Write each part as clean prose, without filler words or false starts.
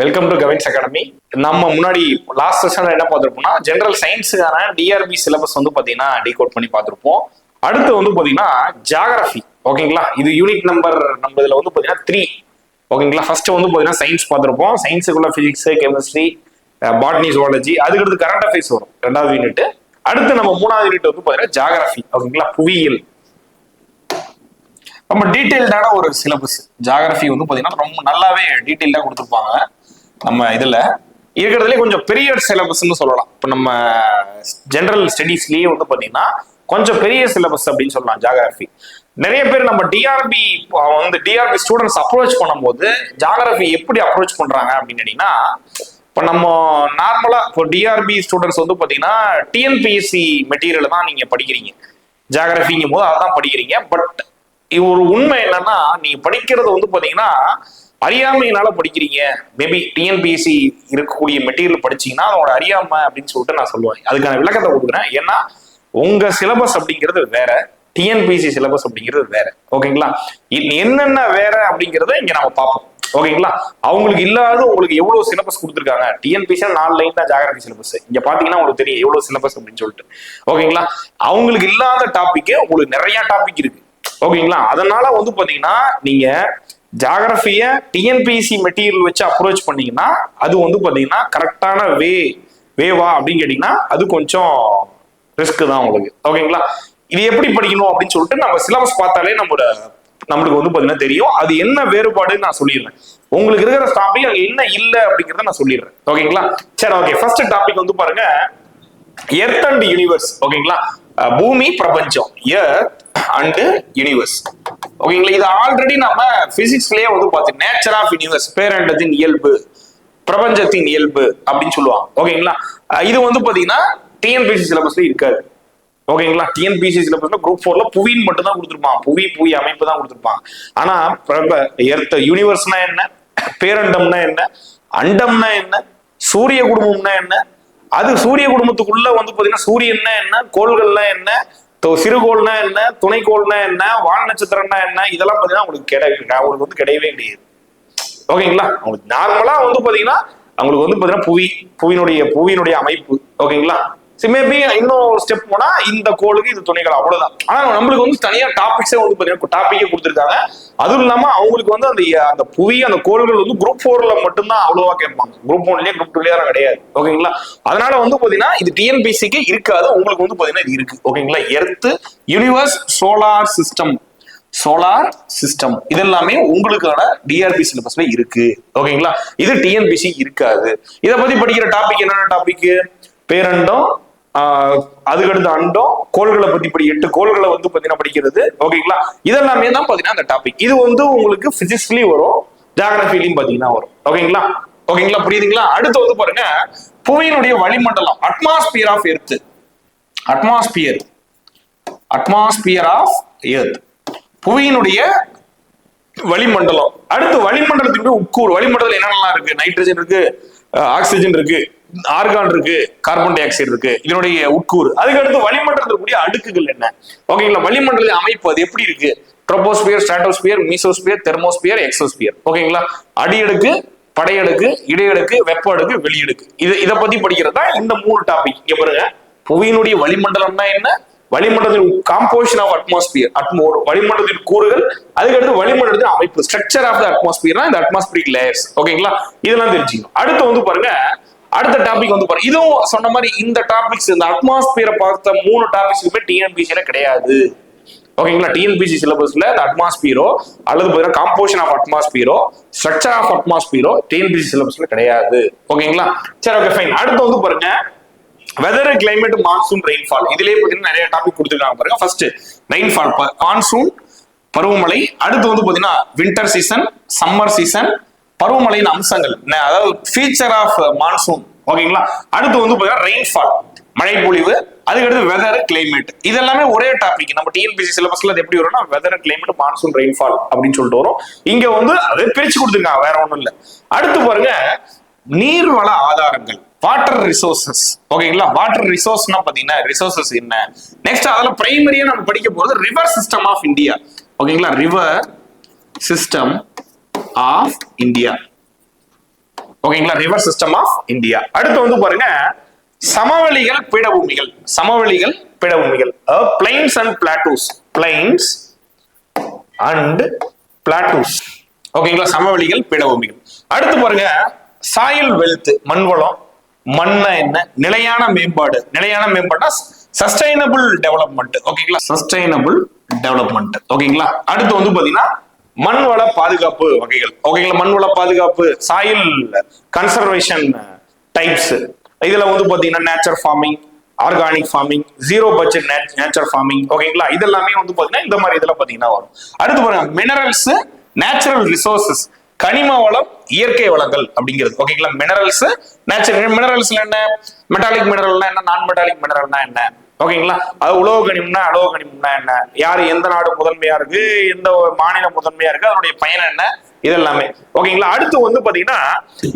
Welcome to Cavin's academy. நம்ம முன்னாடி last செஷன்ல என்ன பார்த்துருப்போம்னா ஜெனரல் சயின்ஸுக்கான டிஆர்பி சிலபஸ் வந்து பார்த்தீங்கன்னா டீகோட் பண்ணி பார்த்துருப்போம். அடுத்து வந்து பார்த்தீங்கன்னா ஜியாகிரபி. ஓகேங்களா, இது யூனிட் நம்பர் நம்ம இதில் வந்து பார்த்தீங்கன்னா 3. ஓகேங்களா, ஃபர்ஸ்ட் வந்து பார்த்தீங்கன்னா சயின்ஸ் பார்த்துருப்போம். சயின்ஸுக்குள்ள பிசிக்ஸ், கெமிஸ்ட்ரி, பாட்னி, ஜுவாலஜி, அதுக்கடுத்து கரண்ட் அஃபேர்ஸ் வரும் 2வது யூனிட். அடுத்து நம்ம 3வது யூனிட் வந்து பார்த்தீங்கன்னா ஜியாகிரபி. ஓகேங்களா, புவியியல். ரொம்ப டீட்டெயில்டான ஒரு சிலபஸ். ஜியாகிரபி வந்து பார்த்தீங்கன்னா ரொம்ப நல்லாவே டீட்டெயில்டாக கொடுத்துருப்பாங்க. நம்ம இதுல இருக்கிறதுலே கொஞ்சம் பெரிய சிலபஸ்ன்னு சொல்லலாம். இப்போ நம்ம ஜெனரல் ஸ்டடீஸ்லயே வந்து பாத்தீங்கன்னா கொஞ்சம் பெரிய சிலபஸ் அப்படின்னு சொல்லலாம் ஜியாகிரபி. நிறைய பேர் நம்ம டிஆர்பி ஸ்டூடெண்ட்ஸ் அப்ரோச் பண்ணும்போது ஜியாகிரபி எப்படி அப்ரோச் பண்றாங்க அப்படின்னு கேட்டீங்கன்னா, இப்போ நம்ம நார்மலா இப்போ டிஆர்பி ஸ்டூடெண்ட்ஸ் வந்து பாத்தீங்கன்னா டிஎன்பிஎஸ்சி மெட்டீரியல் தான் நீங்க படிக்கிறீங்க. ஜியாகிரபிங்கும் போது அதான் படிக்கிறீங்க. பட் ஒரு உண்மை என்னன்னா, நீங்க படிக்கிறது வந்து பாத்தீங்கன்னா அறியாமையினால படிக்கிறீங்க. மேபி டிஎன்பிஎஸ்சி இருக்கக்கூடிய மெட்டீரியல் படிச்சீங்கன்னா அதோட அறியாமை அப்படின்னு சொல்லிட்டு நான் சொல்லுவேன். அதுக்கான விளக்கத்தை கொடுக்குறேன். ஏன்னா உங்க சிலபஸ் அப்படிங்கிறது வேற, டிஎன்பிஎஸ்சி சிலபஸ் அப்படிங்கிறது வேற. ஓகேங்களா, என்னென்ன வேற அப்படிங்கிறத இங்க நம்ம பார்ப்போம். ஓகேங்களா, அவங்களுக்கு இல்லாத உங்களுக்கு எவ்வளவு சிலபஸ் கொடுத்துருக்காங்க. டிஎன்பிஎஸ்சி 4 லைன் தான் ஜியாகிரபி சிலபஸ். இங்க பாத்தீங்கன்னா உங்களுக்கு தெரியும் எவ்வளவு சிலபஸ் அப்படின்னு சொல்லிட்டு. ஓகேங்களா, அவங்களுக்கு இல்லாத டாபிக் உங்களுக்கு நிறைய டாபிக் இருக்கு. ஓகேங்களா, அதனால வந்து பாத்தீங்கன்னா நீங்க ஜியாகிரபிய டிஎன்பிஎஸ்சி மெட்டீரியல் வச்சு அப்ரோச் பண்ணீங்கன்னா அது வந்து பாத்தீங்கன்னா கரெக்டான வேவா அப்படின்னு கேட்டீங்கன்னா அது கொஞ்சம் ரிஸ்க் தான் உங்களுக்கு. ஓகேங்களா, இது எப்படி படிக்கணும் அப்படின்னு சொல்லிட்டு நம்ம சிலபஸ் பார்த்தாலே நம்மளுக்கு வந்து பாத்தீங்கன்னா தெரியும். அது என்ன வேறுபாடுன்னு நான் சொல்லிடுறேன். உங்களுக்கு இருக்கிற டாபிக் அங்க என்ன இல்லை அப்படிங்கிறத நான் சொல்லிடுறேன். ஓகேங்களா, சரி, ஓகே. ஃபர்ஸ்ட் டாபிக் வந்து பாருங்க, எர்த் அண்ட் யூனிவர்ஸ். ஓகேங்களா, பூமி, பிரபஞ்சம், எர்த் அண்ட் யூனிவர்ஸ். ஓகேங்களா, இது ஆல்ரெடி நம்ம பிசிக்ஸ்லயே வந்து பார்த்தீங்கன்னா நேச்சர் ஆஃப் யூனிவர்ஸ், பேரண்டத்தின் இயல்பு, பிரபஞ்சத்தின் இயல்பு அப்படின்னு சொல்லுவாங்க. ஓகேங்களா, இது வந்து பாத்தீங்கன்னா டிஎன்பிஎஸ்சி சிலபஸ்ல இருக்காது. ஓகேங்களா, டிஎன்பிஎஸ்சி சிலபஸ்ல குரூப் 4ல புவின்னு மட்டும் தான் கொடுத்துருப்பாங்க. புவி அமைப்பு தான் கொடுத்துருப்பாங்க. ஆனா எர்த் யூனிவர்ஸ்னா என்ன, பேரண்டம்னா என்ன, அண்டம்னா என்ன, சூரிய குடும்பம்னா என்ன, அது சூரிய குடும்பத்துக்குள்ள வந்து பாத்தீங்கன்னா சூரியன்னா என்ன, கோள்கள்னா என்ன, சிறுகோள்னா என்ன, துணைக்கோள்னா என்ன, வால் நட்சத்திரம்னா என்ன, இதெல்லாம் பாத்தீங்கன்னா உங்களுக்கு வந்து கிடையவே கிடையாது. ஓகேங்களா, உங்களுக்கு நார்மலா வந்து பாத்தீங்கன்னா அவங்களுக்கு வந்து பாத்தீங்கன்னா புவியினுடைய அமைப்பு. ஓகேங்களா, மேபி இன்னும் ஒரு ஸ்டெப் போனா இந்த கோளுக்கு இது துணைகள், அவ்வளவுதான். ஆனா நம்மளுக்கு வந்து தனியா டாபிக்ஸே வந்து பாத்தீங்கன்னா டாபிக்கே கொடுத்துருக்காங்க. அதுவும் இல்லாம அவங்களுக்கு வந்து அந்த புவி, அந்த கோள்கள் வந்து குரூப் 4ல மட்டும்தான் அவ்வளவா கேட்பாங்க. குரூப் 1லயே குரூப் 2லயே கிடையாது. ஓகேங்களா, அதனால வந்து பாத்தீங்கன்னா இது டிஎன்பிஎஸ்சிக்கு இருக்காது. உங்களுக்கு வந்து பாத்தீங்கன்னா இது இருக்கு. ஓகேங்களா, எர்த், யூனிவர்ஸ், சோலார் சிஸ்டம் இதெல்லாமே உங்களுக்கான டிஆர்பி சிலபஸ்ல இருக்கு. ஓகேங்களா, இது டிஎன்பிஎஸ்சி இருக்காது. இதை பத்தி படிக்கிற டாபிக் என்னென்ன டாபிக், பேரண்டம், அதுக்கடுத்து அண்டம், கோள்களை பத்தி 8 கோள்களை வந்து பாத்தீங்கன்னா படிக்கிறது. ஓகேங்களா, இதெல்லாமே தான் பாத்தீங்கன்னா அந்த டாபிக். இது வந்து உங்களுக்கு பிசிக்ஸ்லயும் வரும், ஜியாகிரபிலையும் பாத்தீங்கன்னா வரும். ஓகேங்களா, புரியுதுங்களா? அடுத்து வந்து பாருங்க, புவியினுடைய வளிமண்டலம், atmosphere of earth, atmosphere of earth, புவியினுடைய வளிமண்டலம். அடுத்து வளிமண்டலத்தினுடைய உட்கூறு. வளிமண்டலம் என்னென்னலாம் இருக்கு? நைட்ரஜன் இருக்கு, ஆக்சிஜன் இருக்கு, ஆர்கான் இருக்கு, கார்பன் டை ஆக்சைடு இருக்கு, இதனுடைய உட்கூறு. அதுக்கடுத்து வளிமண்டலத்தில் கூடிய அடுக்குகள் என்ன? ஓகேங்களா, வளிமண்டல அமைப்பு அது எப்படி இருக்கு? Troposphere, stratosphere, mesosphere, thermosphere, exosphere. ஓகேங்களா, அடியடுக்கு, படையடுக்கு, இடையடுக்கு, வெப்ப அடுக்கு, வெளியடுக்கு. இதை பத்தி படிக்கிறது தான் இந்த 3 டாபிக். இங்க பாருங்க, புவியினுடைய வளிமண்டலம்னா என்ன, வளிமண்டலத்தின் காம்போசிஷன் ஆஃப் அட்மாஸ்பியர், வளிமண்டலத்தின் கூறுகள், அதுக்கடுத்து வளிமண்டலத்தின் அமைப்பு, ஸ்ட்ரக்சர் ஆஃப் த அட்மாஸ்பியர், இந்த அட்மாஸ்பியரிக் லேயர்ஸ். ஓகேங்களா, இதெல்லாம் தெரிஞ்சுக்கணும். அடுத்து வந்து பாருங்க, அடுத்த டாபிக் வந்து பாருங்க, இதுவும் சொன்ன மாதிரி இந்த டாபிக்ஸ், இந்த அட்மாஸ்பியரை பார்த்த 3 டாபிக்ஸுமே டிஎன்பிஎஸ்சில கிடையாது. ஓகேங்களா, டிஎன்பிஎஸ்சி சிலபஸ்ல இந்த அட்மாஸ்பியரோ அல்லது பாத்தீங்கன்னா காம்போசிஷன் ஆஃப் அட்மாஸ்பியரோ, ஸ்ட்ரக்சர் ஆஃப் அட்மாஸ்பியரோ டிஎன்பிஎஸ்சி சிலபஸ்ல கிடையாது. ஓகேங்களா, சரி, ஓகே, ஃபைன். அடுத்து வந்து பாருங்க, வெதர், கிளைமேட், மான்சூன், ரெயின்ஃபால். இதுலயே பாத்தீங்கன்னா நிறைய டாபிக் கொடுத்துருக்காங்க பாருங்க. ஃபர்ஸ்ட் ரெயின்ஃபால், மான்சூன், பருவமழை. அடுத்து வந்து பாத்தீங்கன்னா வின்டர் சீசன், சம்மர் சீசன், பருவமழையின் அம்சங்கள், அதாவது ஃபீச்சர் ஆஃப் மான்சூன். ஓகேங்களா, அடுத்து வந்து பாத்தீங்கன்னா ரெயின்ஃபால், மழை பொழிவு, அதுக்கடுத்து வெதர், கிளைமேட். இதெல்லாமே ஒரே டாபிக். நம்ம டிஎன்பிஎஸ்சி சிலபஸ்ல அது எப்படி வரும்னா வெதர், கிளைமேட், மான்சூன், ரெயின்ஃபால் அப்படின்னு சொல்லிட்டு வரும். இங்க வந்து அதை பிரிச்சு கொடுத்துருக்காங்க, வேற ஒண்ணும் இல்லை. அடுத்து பாருங்க, நீர்வள ஆதாரங்கள், வாட்டர் ரிசோர்சஸ். ஓகேங்களா, வாட்டர் ரிசோர்ஸ்னா பாத்தீங்கன்னா ரிசோர்சஸ் என்ன. நெக்ஸ்ட் அதுல பிரைமரியா நம்ம படிக்க போறது ரிவர் சிஸ்டம் ஆஃப் இந்தியா. ஓகேங்களா, ரிவர் சிஸ்டம் ஆஃப் இந்தியா. ஓகேங்களா, ரிவர் சிஸ்டம் ஆஃப் இந்தியா. அடுத்து வந்து பாருங்க சமவெளிகள் பீடபூமிகள். சமவெளிகள் பீடபூமிகள் plains and plateaus. Plains and plateaus. ஓகேங்களா, சமவெளிகள் பீடபூமிகள். அடுத்து பாருங்க சாயில் வெல்த், மண்வளம். மண்ணா என்ன? நிலையான மேம்பாடு. நிலையான மேம்பாடுனா சஸ்டைனபிள் டெவலப்மெண்ட். ஓகேங்களா, சஸ்டைனபிள் டெவலப்மெண்ட். ஓகேங்களா. அடுத்து வந்து பாத்தீங்கன்னா மண்வள பாதுகாப்பு வகைகள். ஓகேங்களா, மண்வள பாதுகாப்பு, சாயில் கன்சர்வேஷன் டைப்ஸ். இதுல வந்து பாத்தீங்கன்னா nature farming, organic farming, zero budget nature farming. ஓகேங்களா, இதெல்லாமே வந்து பாத்தீங்கன்னா இந்த மாதிரி இதெல்லாம் பாத்தீங்கன்னா வரும். அடுத்து பாருங்க மினரல்ஸ், நேச்சுரல் ரிசோர்சஸ், கனிம வளம், இயற்கை வளங்கள் அப்படிங்கிறது. ஓகேங்களா, மினரல்ஸ், நேச்சுரல். மினரல்ஸ்ல என்ன? மெட்டாலிக் மினரல்னா என்ன, நான் மெட்டாலிக் மினரல்னா என்ன? ஓகேங்களா, அது உலோக கனிமம்னா அலோக கனிமம்னா என்ன, யாரு எந்த நாடு முதன்மையா இருக்கு, எந்த மாநிலம் முதன்மையா இருக்கு, அதனுடைய பயன் என்ன, இதெல்லாமே. ஓகேங்களா. அடுத்து வந்து பாத்தீங்கன்னா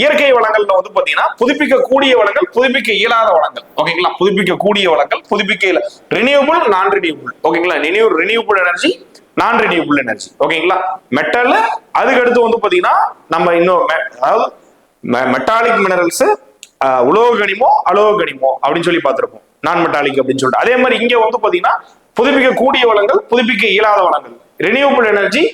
இயற்கை வளங்கள்ல வந்து பாத்தீங்கன்னா புதுப்பிக்கக்கூடிய வளங்கள், புதுப்பிக்க இயலாத வளங்கள். ஓகேங்களா, புதுப்பிக்கக்கூடிய வளங்கள், புதுப்பிக்க ரினியூபிள், நான் ரினியூபிள். ஓகேங்களா, ரினியூபிள் எனர்ஜி, நான் ரினியூபிள் எனர்ஜி. ஓகேங்களா, மெட்டல். அதுக்கு அடுத்து வந்து பாத்தீங்கன்னா நம்ம இன்னும் அதாவது மெட்டாலிக் மினரல்ஸ், உலோக கனிமோ அலோக கனிமோ அப்படின்னு சொல்லி பார்த்திருப்போம், நான் மெட்டாலிக் அப்படின்னு சொல்லிட்டு. அதே மாதிரி இங்க வந்து பாத்தீங்கன்னா புதுப்பிக்கக்கூடிய வளங்கள், புதுப்பிக்க இயலாத வளங்கள், ரினியூபிள் எனர்ஜி,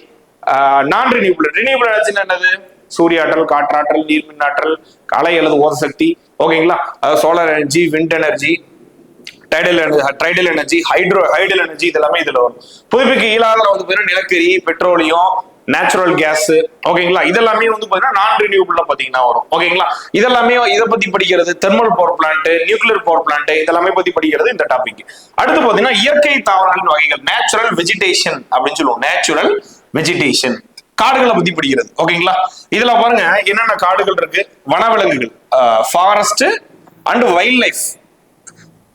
நான் ரினியூபிள். ரினியூபிள் எனர்ஜி என்னது? சூரிய ஆற்றல், காற்றாற்றல், நீர்மின் ஆற்றல், அலை அல்லது ஓசக்தி. ஓகேங்களா, solar energy, wind energy, tidal energy, hydel energy, இதெல்லாமே இதுல வரும். புதுப்பிக்க இயலாத வந்து பாத்தீங்கன்னா நிலக்கரி, பெட்ரோலியம், நேச்சுரல் கேஸ். ஓகேங்களா, இதெல்லாமே வந்து பாத்தீங்கன்னா நான் ரினியூபிள்ல பாத்தீங்கன்னா வரும். ஓகேங்களா, இதெல்லாமே இதை பத்தி படிக்கிறது thermal power plant, nuclear power plant, இதெல்லாமே பத்தி படிக்கிறது இந்த டாபிக். அடுத்து பாத்தீங்கன்னா இயற்கை தாவரங்களின் வகைகள், நேச்சுரல் வெஜிடேஷன் அப்படின்னு சொல்லுவோம். நேச்சுரல் வெஜிடேஷன், காடுகளை பத்தி படிக்கிறது. ஓகேங்களா, இதுல பாருங்க என்னென்ன காடுகள் இருக்கு. வனவிலங்குகள், ஃபாரஸ்ட் அண்ட் வைல்ட் லைஃப்.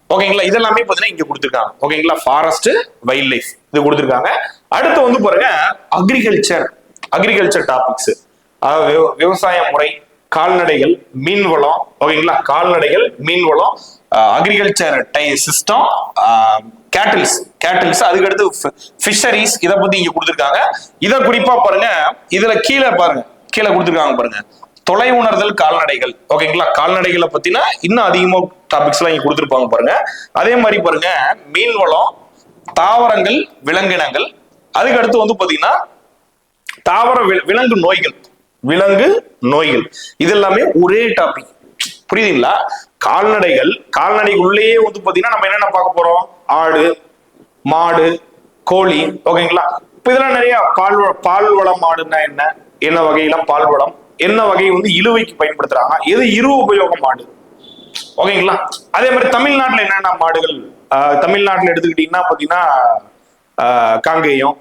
ஓகேங்களா, இதெல்லாமே பாத்தீங்கன்னா இங்க கொடுத்துருக்காங்க. ஓகேங்களா, ஃபாரஸ்ட், வைல்ட் லைஃப் இது கொடுத்துருக்காங்க. அடுத்து வந்து பாருங்க அக்ரிகல்ச்சர் டாபிக்ஸ், விவசாய முறை, கால்நடைகள், மீன்வளம். ஓகேங்களா, கால்நடைகள், மீன்வளம், அக்ரிகல்ச்சர் சிஸ்டம், கேட்டில்ஸ். அதுக்கு அடுத்து ஃபிஷரிஸ், இதை பத்தி இங்க கொடுத்துருக்காங்க. இதை குறிப்பா பாருங்க, இதுல கீழே கொடுத்துருக்காங்க பாருங்க, தொலை உணர்தல் கால்நடைகள். ஓகேங்களா, கால்நடைகளை பத்தினா இன்னும் அதிகமா டாபிக்ஸ் எல்லாம் இங்க கொடுத்துருப்பாங்க பாருங்க. அதே மாதிரி பாருங்க மீன்வளம், தாவரங்கள், விலங்கினங்கள். அதுக்கு அடுத்து வந்து பாத்தீங்கன்னா தாவர விலங்கு நோய்கள், இது எல்லாமே ஒரே டாபிக். புரியுதுங்களா? கால்நடைக்குள்ளேயே வந்து பாத்தீங்கன்னா நம்ம என்னென்ன பார்க்க போறோம்? ஆடு, மாடு, கோழி. ஓகேங்களா, இப்ப இதெல்லாம் நிறைய பால்வளம். மாடுன்னா என்ன வகையெல்லாம் பால்வளம், என்ன வகை வந்து இழுவைக்கு பயன்படுத்துறாங்க, எது இரு உபயோக மாடு. ஓகேங்களா, அதே மாதிரி தமிழ்நாட்டுல என்னென்ன மாடுகள், தமிழ்நாட்டுல எடுத்துக்கிட்டீங்கன்னா பாத்தீங்கன்னா காங்கேயம்,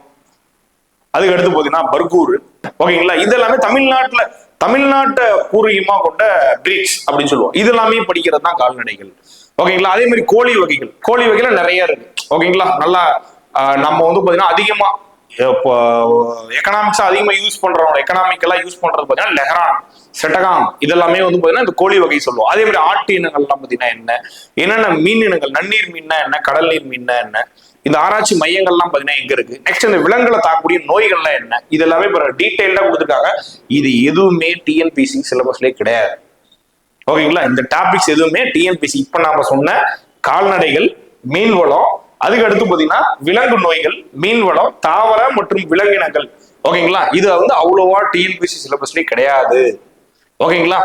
அதுக்கு அடுத்து பாத்தீங்கன்னா பர்கூர். ஓகேங்களா, இதெல்லாமே தமிழ்நாட்டை பூர்வீகமா கொண்ட பிரீட்ஸ் அப்படின்னு சொல்லுவோம். இது எல்லாமே படிக்கிறது தான் கால்நடைகள். ஓகேங்களா, அதே மாதிரி கோழி வகைகள் நிறைய இருக்கு. ஓகேங்களா, நல்லா நம்ம வந்து பாத்தீங்கன்னா அதிகமா எக்கனாமிக்ஸா அதிகமா யூஸ் பண்றோம், எக்கனாமிக்கலா யூஸ் பண்றது பாத்தீங்கன்னா லெஹரான், செட்டகாங், இதெல்லாமே வந்து பாத்தீங்கன்னா இந்த கோழி வகை சொல்லுவோம். அதே மாதிரி ஆட்டு இனங்கள்லாம் பாத்தீங்கன்னா என்னென்ன மீன் இனங்கள், நன்னீர் மீன்னா என்ன, கடல் நீர் மீன்னா என்ன, இந்த ஆராய்ச்சி மையங்கள்லாம் பாத்தீங்கன்னா எங்க இருக்கு. நெக்ஸ்ட் இந்த விலங்குகளை தாக்கக்கூடிய நோய்கள்லாம் என்ன, இது எல்லாமே டீடைல்டா கொடுத்துருக்காங்க. இது எதுவுமே டிஎன்பிசி சிலபஸ்லேயே கிடையாது. ஓகேங்களா, இந்த டாபிக்ஸ் எதுவுமே டிஎன்பிசி இப்ப நாம சொன்ன கால்நடைகள், மீன்வளம், அதுக்கு அடுத்து பாத்தீங்கன்னா விலங்கு நோய்கள், மீன்வளம், தாவர மற்றும் விலங்கினங்கள். ஓகேங்களா, இது வந்து அவ்வளவா டிஎன்பிசி சிலபஸ்லேயே கிடையாது. ஓகேங்களா,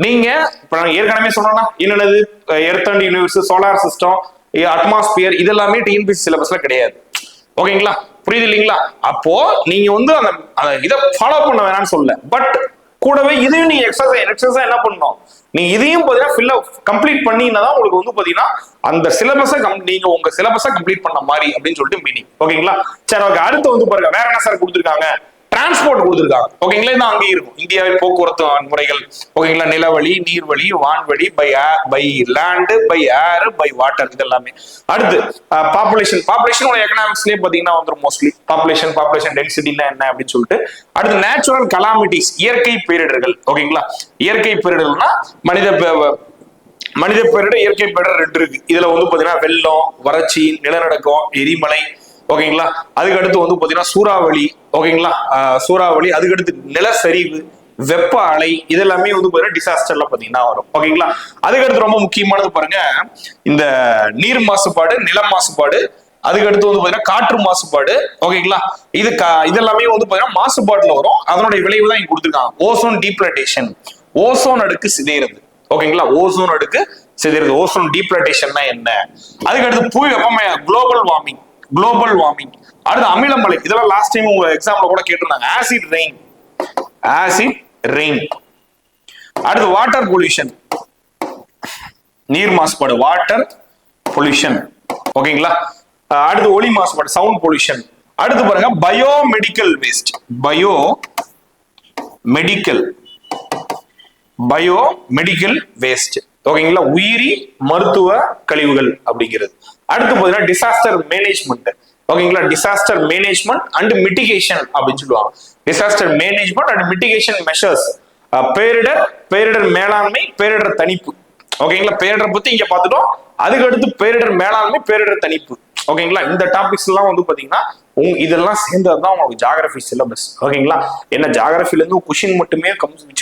நீங்க இப்ப நான் ஏற்கனவே சொன்னா என்னது, earth and universe, solar system, atmosphere, இதெல்லாமே டிஎன்பிசி சிலபஸ்ல கிடையாது. ஓகேங்களா, புரியுது இல்லைங்களா? அப்போ நீங்க வந்து அந்த இதை ஃபாலோ பண்ண வேணாம்னு சொல்ல, பட் கூடவே இதையும் நீங்க எக்ஸசைஸ் என்ன பண்ணணும், நீங்க இதையும் பாத்தீங்கன்னா கம்ப்ளீட் பண்ணீங்கன்னா உங்களுக்கு வந்து பாத்தீங்கன்னா அந்த சிலபஸை நீங்க உங்க சிலபஸை கம்ப்ளீட் பண்ண மாதிரி அப்படின்னு சொல்லிட்டு மீனிங். ஓகேங்களா, சரி ஓகே. அடுத்து வந்து பாருங்க வேற என்ன சார் கொடுத்துருக்காங்க, டிரான்ஸ்போர்ட் கொடுத்துருக்காங்க. ஓகேங்களா, இது அங்கேயும் இருக்கும். இந்தியாவில் போக்குவரத்து முறைகள். ஓகேங்களா, நிலவழி, நீர்வழி, வான்வழி, by land, by air, by water, இதெல்லாமே. அடுத்து பாப்புலேஷன் எக்கனாமிக்ஸ்லயே பாத்தீங்கன்னா வந்துடும் மோஸ்ட்லி. பாப்புலேஷன் டென்சிட்டினா என்ன அப்படின்னு சொல்லிட்டு. அடுத்து நேச்சுரல் கலாமிட்டிஸ், இயற்கை பேரிடர்கள். ஓகேங்களா, இயற்கை பேரிடர்கள்னா மனித பேரிடர், இயற்கை பேரிடர் ரெண்டு இருக்கு. இதுல வந்து பாத்தீங்கன்னா வெள்ளம், வறட்சி, நிலநடுக்கம், எரிமலை. ஓகேங்களா, அதுக்கு அடுத்து வந்து பாத்தீங்கன்னா சூறாவளி. ஓகேங்களா, சூறாவளி, அதுக்கு அடுத்து நிலச்சரிவு, வெப்ப அலை இதெல்லாமே வந்து பாத்தீங்கன்னா டிசாஸ்டர்ல பாத்தீங்கன்னா வரும். ஓகேங்களா? அதுக்கடுத்து ரொம்ப முக்கியமானது பாருங்க, இந்த நீர் மாசுபாடு, நில மாசுபாடு, அதுக்கடுத்து வந்து பாத்தீங்கன்னா காற்று மாசுபாடு. ஓகேங்களா? இதெல்லாமே வந்து பாத்தீங்கன்னா மாசுபாடுல வரும். அதனுடைய விளைவு தான் இங்க கொடுத்துருக்காங்க. ஓசோன் டீப்ளேட்டேஷன், ஓசோன் அடுக்கு சிதைகிறது. ஓகேங்களா? ஓசோன் அடுக்கு சிதைகிறது. ஓசோன் டீப்ளேட்டேஷன்னா என்ன? அதுக்கடுத்து புவி வெப்பமய, குளோபல் வார்மிங், குளோபல் வார்மிங். அடுத்து அமிலமலை, இதெல்லாம் லாஸ்ட் டைம் உங்க எக்ஸாம்ல கூட கேட்டிருந்தாங்க. Acid rain, acid rain. அடுத்து வாட்டர் பொல்யூஷன், நீர் மாசுபாடு, வாட்டர் பொல்யூஷன். ஓகேங்களா? அடுத்து ஒலி மாசுபாடு, சவுண்ட் பொல்யூஷன். அடுத்து பாருங்க பயோமெடிக்கல் வேஸ்ட், பயோமெடிக்கல் வேஸ்ட். ஓகேங்களா? உயிரி மருத்துவ கழிவுகள் அப்படிங்கிறது. அடுத்து பாத்தீங்கன்னா டிசாஸ்டர் மேனேஜ்மெண்ட். ஓகேங்களா? டிசாஸ்டர் மேனேஜ்மெண்ட் அண்ட் மிட்டிகேஷன் அப்படின்னு சொல்லுவாங்க. Disaster management and mitigation measures. பேரிடர் மேலாண்மை, பேரிடர் தணிப்பு. ஓகேங்களா? பேரிடர் பத்தி இங்க பார்த்துட்டோம். அதுக்கு அடுத்து பேரிடர் மேலாண்மை, பேரிடர் தணிப்பு. ஓகேங்களா? இந்த டாபிக்ஸ் எல்லாம் வந்து பாத்தீங்கன்னா இதெல்லாம் சேர்ந்ததுதான் உங்களுக்கு ஜியோகிராஃபி சிலபஸ். ஓகேங்களா? என்ன ஜியோகிராஃபில இருந்து கொஸ்டின் மட்டுமே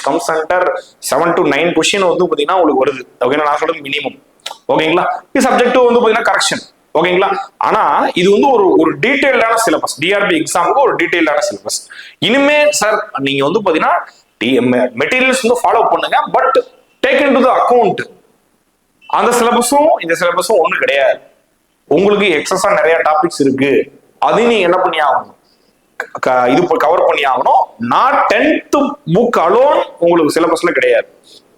கம்ஸ் அண்டர் 7 to 9 கொஸ்டின் வந்து பாத்தீங்கன்னா உங்களுக்கு வருது. ஓகேங்களா? நான் சொல்றது மினிமம். ஓகேங்களா? இது சப்ஜெக்ட் வந்து பாத்தீங்கன்னா கரெக்ஷன். ஓகேங்களா? ஆனா இது வந்து ஒரு டீடைல்டான சிலபஸ். டிஆர்பி எக்ஸாமுக்கு ஒரு டீடைல்டான சிலபஸ். இனிமே சார் நீங்க வந்து பாத்தீங்கன்னா மெட்டீரியல்ஸ் வந்து ஃபாலோ பண்ணுங்க, but take in to the account அந்த சிலபஸும் இந்த சிலபஸும் ஒண்ணு கிடையாது. உங்களுக்கு எக்ஸஸா நிறைய டாபிக்ஸ் இருக்கு, அதையும் நீங்க என்ன பண்ணி ஆகணும், இது கவர் பண்ணி ஆகணும். நான் 10th புக் அலோன் உங்களுக்கு சிலபஸ்ல கிடையாது.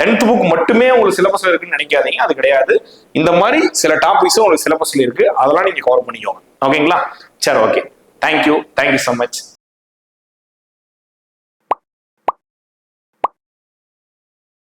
10th புக் மட்டுமே உங்களுக்கு சிலபஸ்ல இருக்குன்னு நினைக்காதீங்க, அது கிடையாது. இந்த மாதிரி சில டாபிக்ஸும் உங்களுக்கு சிலபஸ்ல இருக்கு, அதெல்லாம் நீங்க கவர் பண்ணிக்கோங்க. ஓகேங்களா? சரி, ஓகே. Thank you so much.